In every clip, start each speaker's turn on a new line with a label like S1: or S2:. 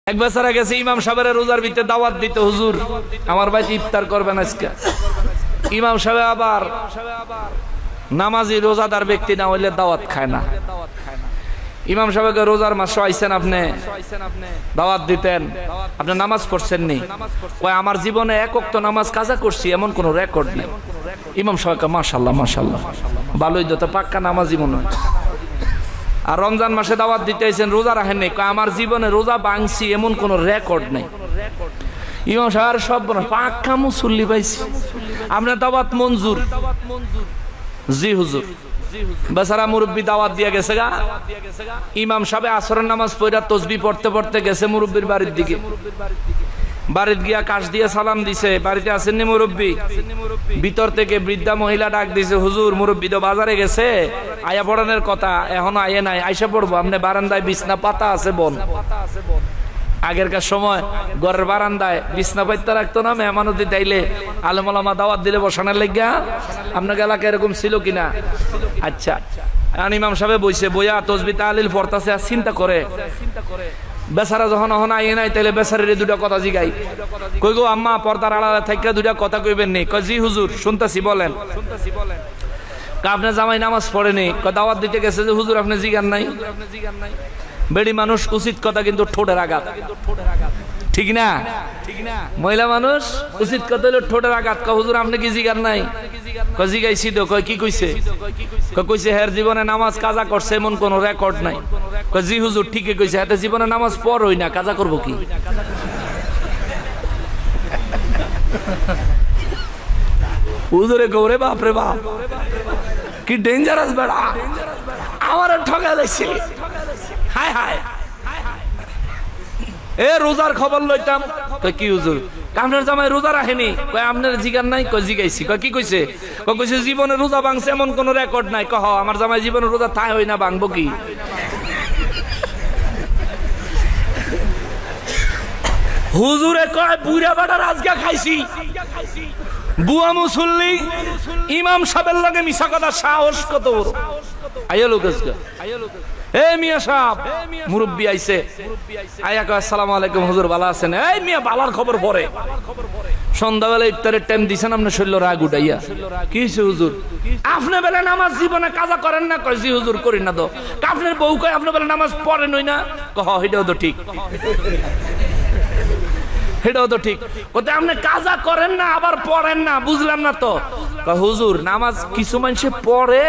S1: এক বছর গেছে ইমাম সাহেবের রোজার ভিতরে দাওয়াত দিতে, হুজুর আমার ভাই ইফতার করবেন আজকে। ইমাম সাহেব আবার নামাজি রোজাদার ব্যক্তি না হইলে দাওয়াত খায় না। ইমাম সাহেবকে রোজার মাসে আইছেন, আপনি দাওয়াত দিতেন, আপনি নামাজ পড়ছেন নি? কয় আমার জীবনে এক ওয়াক্ত নামাজ কাজা করছি এমন কোন রেকর্ড নেই। ইমাম সাহেবকে মাশাআল্লাহ মাশাআল্লাহ, ভালোই তো পাক্কা নামাজি মনে হয়। আর রমজান মাসে দাওয়াত দিতে আইছেন, রোজা রাখেন নাই? কয় আমার জীবনে রোজা ভাঙছি এমন কোন রেকর্ড নেই। ইমাম সাহেব সব পাক্কা মুসল্লি পাইছি, আপনার দাওয়াত মঞ্জুর। জি হুজুর। বেচারা মুরব্বী দাওয়াত দিয়ে গেছে গা। ইমাম সাহেব আসরের নামাজ পড়া তসবিহ পড়তে পড়তে গেছে মুরব্বীর বাড়ির দিকে। বাড়িতে গিয়া কাশ দিয়ে সালাম দিছে, বাড়িতে আসেননি মুরব্বী? ভিতর থেকে বৃদ্ধা মহিলা ডাক দিছে, হুজুর মুরব্বী তো বাজারে গেছে, আয়া পড়ানোর কথা এখনো আয়ে নাই, আইসা পড়বো। আপনি বারান্দায় বিছনা পাতা আছে বোন। আগেরকার সময় ঘরের বারান্দায় বিছনা পাইতে রাখতো না, মেহমানতি তাইলে আলেম ওলামা দাওয়াত দিলে বসানোর লাগিয়া। আপনার এলাকা এরকম ছিল কিনা? আচ্ছা, ইমাম সাহেব বইছে, বইয়া তসবিহ তাহলিল পড়তাছে আর চিন্তা করে। বেচারা যখন অহন আইয়ে নাই, তাইলে বেচারের দুটা কথা জিগাই। কই গো আম্মা, পর্দার আড়ালে থাইকা দুটা কথা কইবেন নি? কয় জি হুজুর শুনতাছি, বলেন। আপনার জামাই নামাজ পড়েনি? কয় দাওয়াত দিতে গেছে যে হুজুর আপনি জিগান নাই? বেড়ি মানুষ উচিত কথা কিন্তু ঠোঁটের আঘাত, ঠিক না? মহিলা মানুষ উচিত কথা হলো ঠোঁটের আঘাত। কয় হুজুর আপনি কি জিগান নাই? কয় জিগাইছি তো। কয় কি কইছে? কইছে হের জীবনে নামাজ কাজা করছে এমন কোন রেকর্ড নাই। কয় জি হুজুর ঠিকই কইছে, এতে জীবনে নামাজ পড়ই না, কাজা করবো কি? হুজুরে গৌরে বাপ রে বাপ, কি ডেঞ্জারাস বেড়া, আমার ঠকা লাগছে। হায় হায়, এ রোজার খবর লইতাম। কয় কি হুজুর? আপনার জামাই রোজা রাখেনি? কয় আপনার জিগান নাই? কয় জিগাইছি। কয় কি কইছে? কইছে জীবনে রোজা ভাঙছে এমন কোন রেকর্ড নাই। কহ আমার জামাই জীবনে রোজা থাই হই না, ভাঙবো কি? হুজুরে কয় বুড়া বাটা রাজগা খাইছি, বুয়া মুসল্লি ইমাম সাহেবের লগে মিছা কথা, সাহস কত বড়! আইয়া লোক এ মিয়া সাহেব, মুরব্বী আইছে, আয়া কয় আসসালামু আলাইকুম হুজুর, ভালো আছেন? এই মিয়া বালার খবর পরে। সন্ধ্যাবেলা ইফতারের টাইম দিছেন, আপনি শৈল রাগ উঠাইয়া। কি হইছে হুজুর? আপনি বেলা নামাজ জীবনে কাজা করেন না? কয় জি হুজুর করি না তো। আপনার বউ কয় আপনি বেলা নামাজ পড়েন হই না? কহ এটাও তো ঠিক, এটাও তো ঠিক। কোথায় আপনি কাজা করেন না আবার পড়েন না, বুঝলাম না তো। হুজুর নামাজ কিছু মানুষে পড়ে,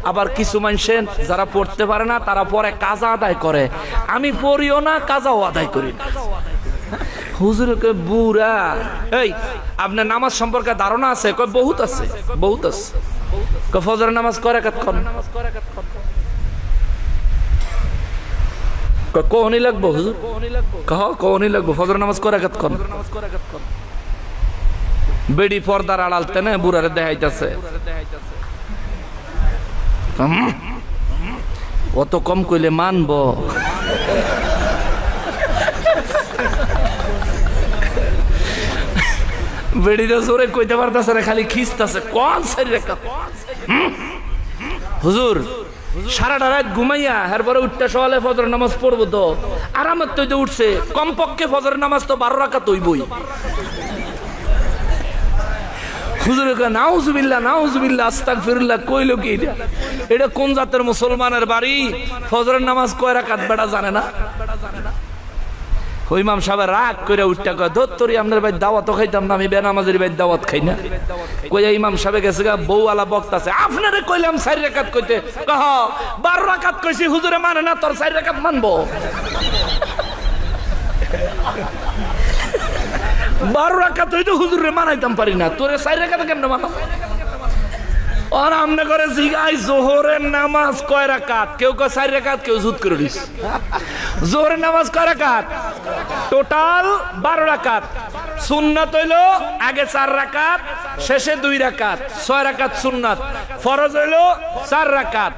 S1: আবার কিছু মানুষে যারা পড়তে পারে না তারা পরে কাজা আদায় করে। আমি পড়িও না, কাজাও আদায় করি না। হুজুরকে বুড়া, এই আপনার নামাজ সম্পর্কে ধারণা আছে? কয় বহুত আছে, বহুত আছে। ফজরের নামাজ কয় রাকাত করেন? কখনই লাগবো হুজুর? কখনই লাগবো। ফজর নামাজ কয় রাকাত করেন? বেড়ি পর্দার আড়াল তেনে বুড়ারে দেখাইতেছে। অত কম কইলে মানব? বেড়িটা জোরে কইতে পারতেছে না, খালি খিস্তাছে। কোন সাইড রাকাত? হুজুর সারাটা রাত ঘুমাইয়া এরপরে উঠতে সকালে ফজরের নামাজ পড়বো তো আরামের তো উঠছে, কমপক্ষে ফজরের নামাজ তো 12 রাকাত হইবই। হুজুর নাউজুবিল্লাহ নাউজুবিল্লাহ আস্তাগফিরুল্লাহ কইল কি? এটা কোন জাতের মুসলমানের বাড়ি? ফজরের নামাজ কয় রাকাত বেটা জানে না? ইমাম সাহেব রাগ করে উঠটা কয় ধত্তরি আপনার ভাই দাওয়াত খাইতাম না, আমি বেনামাজের ভাই দাওয়াত খাই না। কইয়া ইমাম সাহেব গেছে গা, বউ আলা বক্তাছে, আপনারে কইলাম 4 রাকাত কইতে, কহ 12 রাকাত কইছি, হুজুরে মানে না, তোর 4 রাকাত মানবো? 12 রাকাত হইতো হুজুরে মানাইতাম পারি না, তোরে 4 রাকাত কেমনে মানা? আর আমনে করে জিগাই জোহরের নামাজ কয় রাকাত? কেউ কয় 4 রাকাত, কেউ জুত করে দিস। জোহরের নামাজ কয় রাকাত? টোটাল 12 রাকাত। সুন্নাত হইল আগে 4 রাকাত, শেষে 2 রাকাত, 6 রাকাত সুন্নাত। ফরজ হইল 4 রাকাত,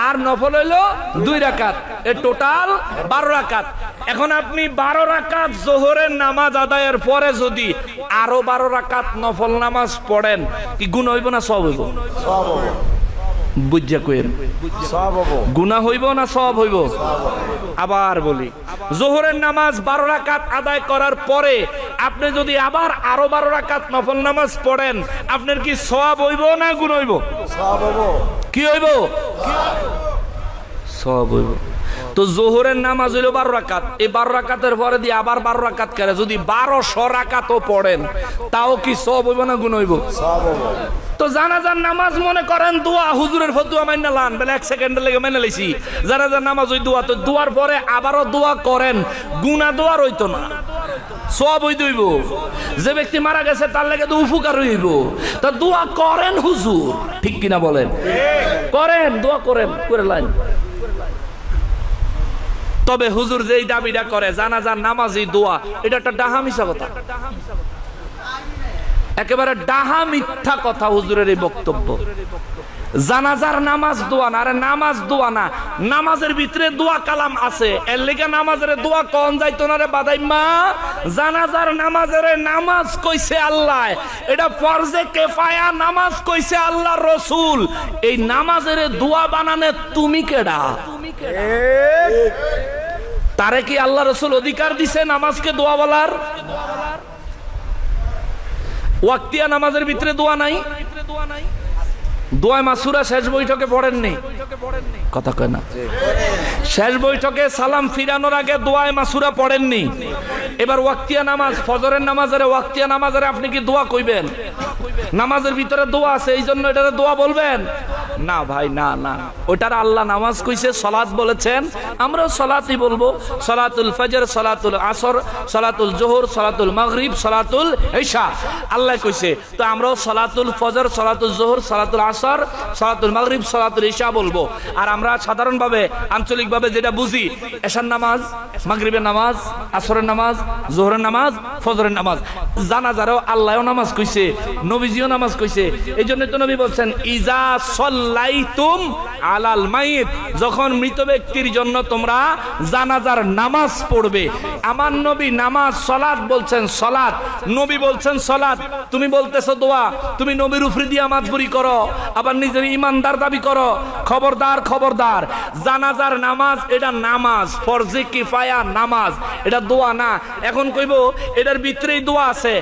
S1: আর নফল হইল 2 রাকাত। এ টোটাল 12 রাকাত। এখন আপনি 12 রাকাত জোহরের নামাজ আদায়ের পরে যদি আরো 12 রাকাত নফল নামাজ পড়েন, কি গুণ হইব না সওয়াব হইব? বুঝা কইেন গুনাহ হইব না সওয়াব হইব? আবার বলি, যোহরের নামাজ 12 রাকাত আদায় করার পরে আপনি যদি আবার আরো 12 রাকাত নফল নামাজ পড়েন, আপনার কি সওয়াব হইব না গুনাহ হইব? সওয়াব হইব। কি হইব? সওয়াব হইব। তো যোহরের নামাজ হইল 12 রাকাত, এই 12 রাকাতের পরে দিয়ে আবার 12 রাকাত করে যদি 1200 রাকাতও পড়েন, তাও কি সওয়াব হইব না গুনাহ হইব? সওয়াব হইব। তো জানাজার নামাজ মনে করেন দোয়া, হুজুরের ফতোয়া মাইনা লান, বলে 1 সেকেন্ডের লেগে মেনে লইছি। জানাজার নামাজ ওই দোয়া, তো দোয়ার পরে আবারও দোয়া করেন, গুনাহ দোয়ার হইতো না, সওয়াব হইব। যে ব্যক্তি মারা গেছে তার লেগে তো উপকার হইব। তা দোয়া করেন হুজুর, ঠিক কিনা বলেন? করেন, দোয়া করেন, করে লাইন। তবে হুজুর যেই দাবিটা করে জানাজার নামাজই দোয়া, এটা একটা ডাহা মিশা কথা, একেবারে ডাহা মিথ্যা কথা হুজুরের এই বক্তব্য। জানাজার নামাজ দোয়া না, আরে নামাজ দোয়া না, নামাজের ভিতরে দোয়া কালাম আছে, এর লেগে নামাজের দোয়া কোন যাইতো না রে বাদাইমা। জানাজার নামাজের নামাজ কইছে আল্লাহ, এটা ফরজে কিফায়া নামাজ কইছে আল্লাহর রাসূল। এই নামাজের দোয়া বানানে তুমি কেডা? তারে কি আল্লাহ রাসূল অধিকার দিছে নামাজকে দোয়া বলার? ওয়াক্তিয়া নামাজের ভিতরে দোয়া নাই? দোয়া মাসুরা শেষ বৈঠকে পড়েননি? কথা কয় না। শেষ বৈঠকে সালাম ফিরানোর আগে দোয়ায় মাসুরা পড়েননি? এবার ওয়াক্তিয়া নামাজ, ফজরের নামাজের ওয়াক্তিয়া নামাজের আপনি কি দোয়া কইবেন? নামাজের ভিতরে দোয়া আছে, এই জন্য এটারে দোয়া বলবেন না ভাই, না না, ওটার আল্লাহ নামাজ কইছে, সালাত বলেছেন, আমরাও সালাতই বলবো। সালাতুল ফজর, সালাতুল আসর, সালাতুল জোহর, সালাতুল মাগরিব, সালাতুল ইশা আল্লাহ কইছে, তো আমরাও সালাতুল ফজর, সালাতুল জোহর, সালাতুল আসর, সালাতুল মাগরিব, সালাতুল ইশা বলবো। আর আমরা সাধারণভাবে আঞ্চলিকভাবে যেটা বুঝি, এশার নামাজ, মাগরিবের নামাজ, আসরের নামাজ, জোহরের নামাজ, ফজরের নামাজ। জানাজারও আল্লাহও নামাজ কইছে, নবীজিও নামাজ কইছে। এই জন্য তো নবী বলছেন, ইজা সাল্লাইতুম আলাল মাইত, যখন মৃত ব্যক্তির জন্য তোমরা জানাজার নামাজ পড়বে। আমার নবী নামাজ সালাত বলছেন, সালাত, নবী বলছেন সালাত, তুমি বলতেছো দোয়া। তুমি নবীর উপরে দিয়া মাতবুরি করো, আবার নিজের ইমানদার দাবি করো। খবরদার, খবরদার, জানাজার নামাজ এটা নামাজ, ফরজে কিফায়া নামাজ, এটা দোয়া না। এখন কইবো এটার ভিতরেই দোয়া আছে।